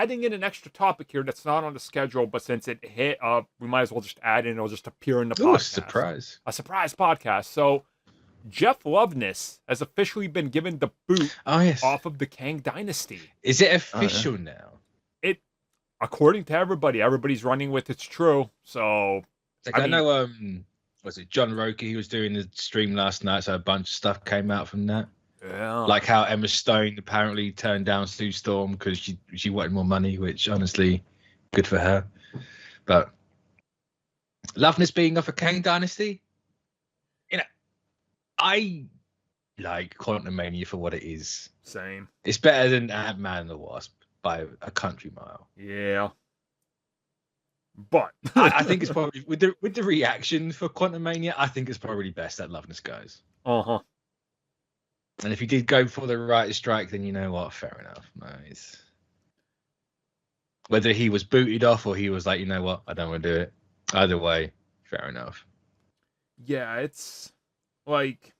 adding in an extra topic here that's not on the schedule, but since it hit, we might as well just add it and it'll just appear in the podcast. Surprise. A surprise podcast. So, Jeff Loveness has officially been given the boot off of the Kang Dynasty. Is it official now? According to everybody's running with it's true. So, I know, was it John Roker? He was doing the stream last night, so a bunch of stuff came out from that. Yeah. Like how Emma Stone apparently turned down Sue Storm because she wanted more money, which honestly, good for her. But Loveness being off a Kang Dynasty, I like Quantumania for what it is. Same. It's better than Ant-Man and the Wasp by a country mile. Yeah. But I think it's probably with the reaction for Quantumania, I think it's probably best that Loveness goes. Uh-huh. And if he did go for the writer's strike, then you know what? Fair enough. No, it's whether he was booted off or he was like, you know what? I don't want to do it. Either way, fair enough. Yeah, it's like,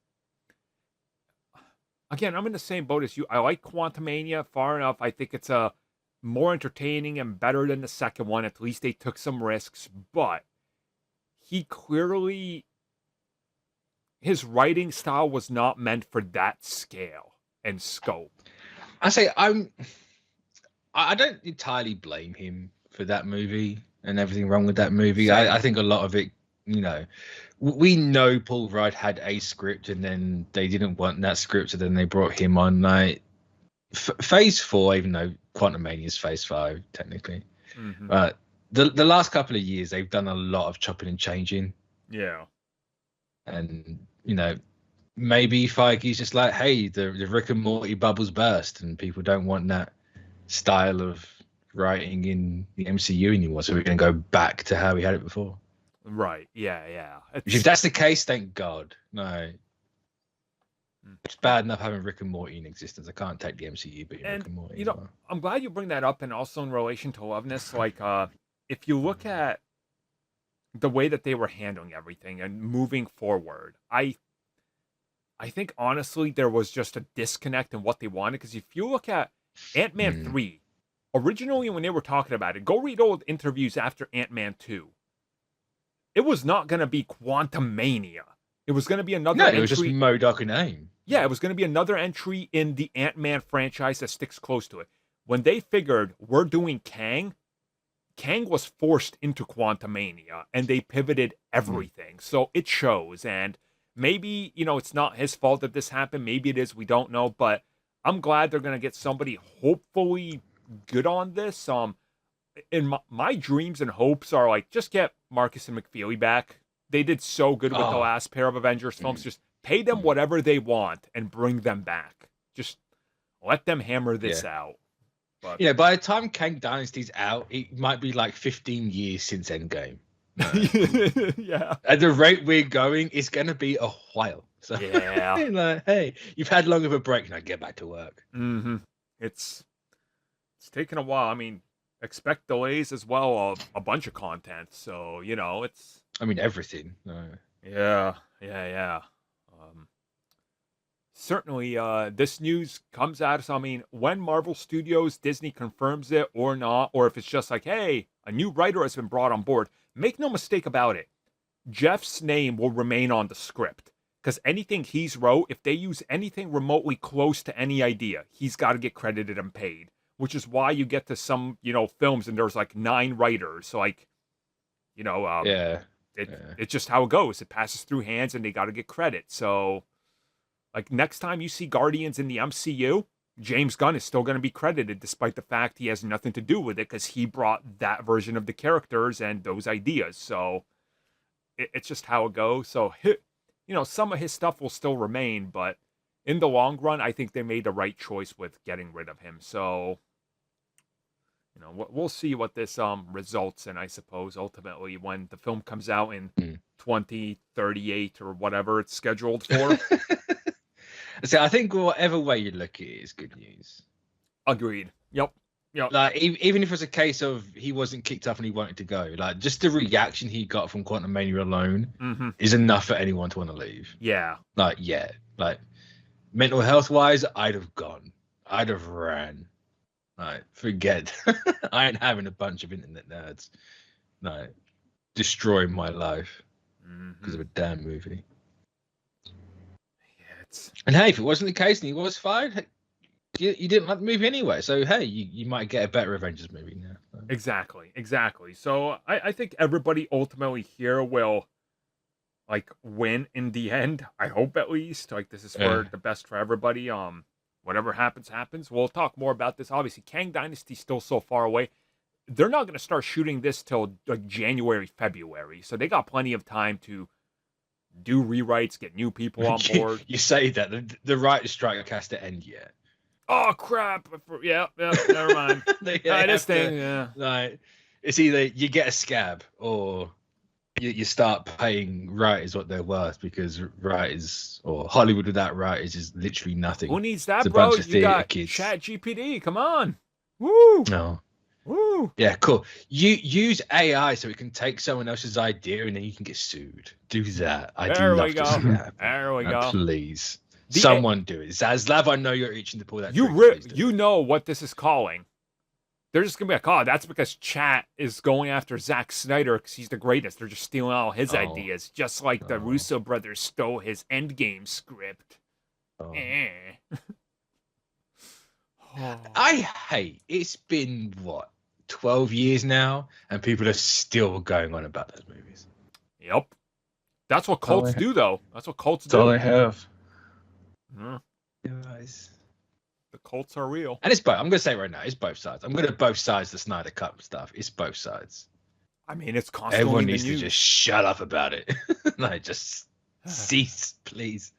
again, I'm in the same boat as you. I like Quantumania far enough. I think it's a more entertaining and better than the second one. At least they took some risks, but he clearly, his writing style was not meant for that scale and scope. I don't entirely blame him for that movie and everything wrong with that movie. I think a lot of it, we know Paul Rudd had a script and then they didn't want that script, so then they brought him on. Like Phase 4, even though Quantumania is Phase 5 technically, but the last couple of years they've done a lot of chopping and changing. Yeah, and maybe Feige's just like, hey, the Rick and Morty bubbles burst, and people don't want that style of writing in the MCU anymore, so we're going to go back to how we had it before. Right. Yeah. If that's the case, thank God. No. It's bad enough having Rick and Morty in existence. I can't take the MCU, but Rick and Morty. I'm glad you bring that up, and also in relation to Loveness, like, if you look at the way that they were handling everything and moving forward, I think honestly there was just a disconnect in what they wanted. Because if you look at Ant-Man 3, originally when they were talking about it, go read old interviews after Ant-Man 2. It was not going to be Quantumania. It was going to be another entry. It was just MODOK and AIM. Yeah, it was going to be another entry in the Ant-Man franchise that sticks close to it. When they figured we're doing Kang was forced into Quantumania, and they pivoted everything. So it shows, and maybe, it's not his fault that this happened. Maybe it is, we don't know, but I'm glad they're going to get somebody hopefully good on this. In my dreams and hopes are like, just get Marcus and McFeely back. They did so good with the last pair of Avengers films. Just pay them whatever they want and bring them back. Just let them hammer this out. But by the time Kang Dynasty's out, it might be like 15 years since Endgame. Yeah. At the rate we're going, it's going to be a while. So, yeah. Like, hey, you've had long of a break. Now get back to work. Mm-hmm. It's taken a while. I mean, expect delays as well of a bunch of content. So, it's... I mean, everything. Yeah. Certainly, this news comes out. So, I mean, when Marvel Studios, Disney confirms it or not, or if it's just like, hey, a new writer has been brought on board, make no mistake about it. Jeff's name will remain on the script. Because anything he's wrote, if they use anything remotely close to any idea, he's got to get credited and paid. Which is why you get to some, films and there's like 9 writers. So like, it's just how it goes. It passes through hands and they got to get credit. So like next time you see Guardians in the MCU, James Gunn is still going to be credited despite the fact he has nothing to do with it because he brought that version of the characters and those ideas. So it's just how it goes. So, some of his stuff will still remain, but in the long run, I think they made the right choice with getting rid of him. So, we'll see what this results in, I suppose, ultimately when the film comes out in 2038 or whatever it's scheduled for. So I think whatever way you look at it is good news. Agreed. Yep. Like even if it's a case of he wasn't kicked off and he wanted to go, like just the reaction he got from Quantumania alone is enough for anyone to want to leave. Yeah. Like mental health wise, I'd have gone. I'd have ran. Like, forget. I ain't having a bunch of internet nerds like destroying my life because of a damn movie. Yeah, and hey, if it wasn't the case and he was fired, you didn't like the movie anyway. So hey, you might get a better Avengers movie now. So. Exactly. So I think everybody ultimately here will like win in the end. I hope at least. Like this is for the best for everybody. Whatever happens. We'll talk more about this. Obviously, Kang Dynasty's still so far away. They're not going to start shooting this till like January, February. So they got plenty of time to do rewrites, get new people on board. You say that the writer's strike has to end yet. Oh crap! Yeah, never mind. This thing, yeah. Like, it's either you get a scab or you start paying writers what they're worth, because writers or Hollywood without writers is literally nothing. Who needs that, it's a bro? bunch of You got kids. Chat GPT. Come on. Woo. No. Woo. Yeah, cool. You use AI so it can take someone else's idea and then you can get sued. Do that. I'd love to see that. There we go. Please. Someone do it. Zaslav, I know you're itching to pull that. You know what this is calling. They're just gonna be like, oh, that's because Chat is going after Zack Snyder because he's the greatest. They're just stealing all his ideas, just like the Russo brothers stole his Endgame script. I hate. It's been what, 12 years now, and people are still going on about those movies. Yep, that's what cults do, though. That's what cults do. That's all they have. Guys. The cults are real. And it's both. I'm going to say right now, it's both sides. I'm going to both sides the Snyder Cut stuff. It's both sides. I mean, it's constantly Everyone in the needs news. to just shut up about it. Like, just cease, please.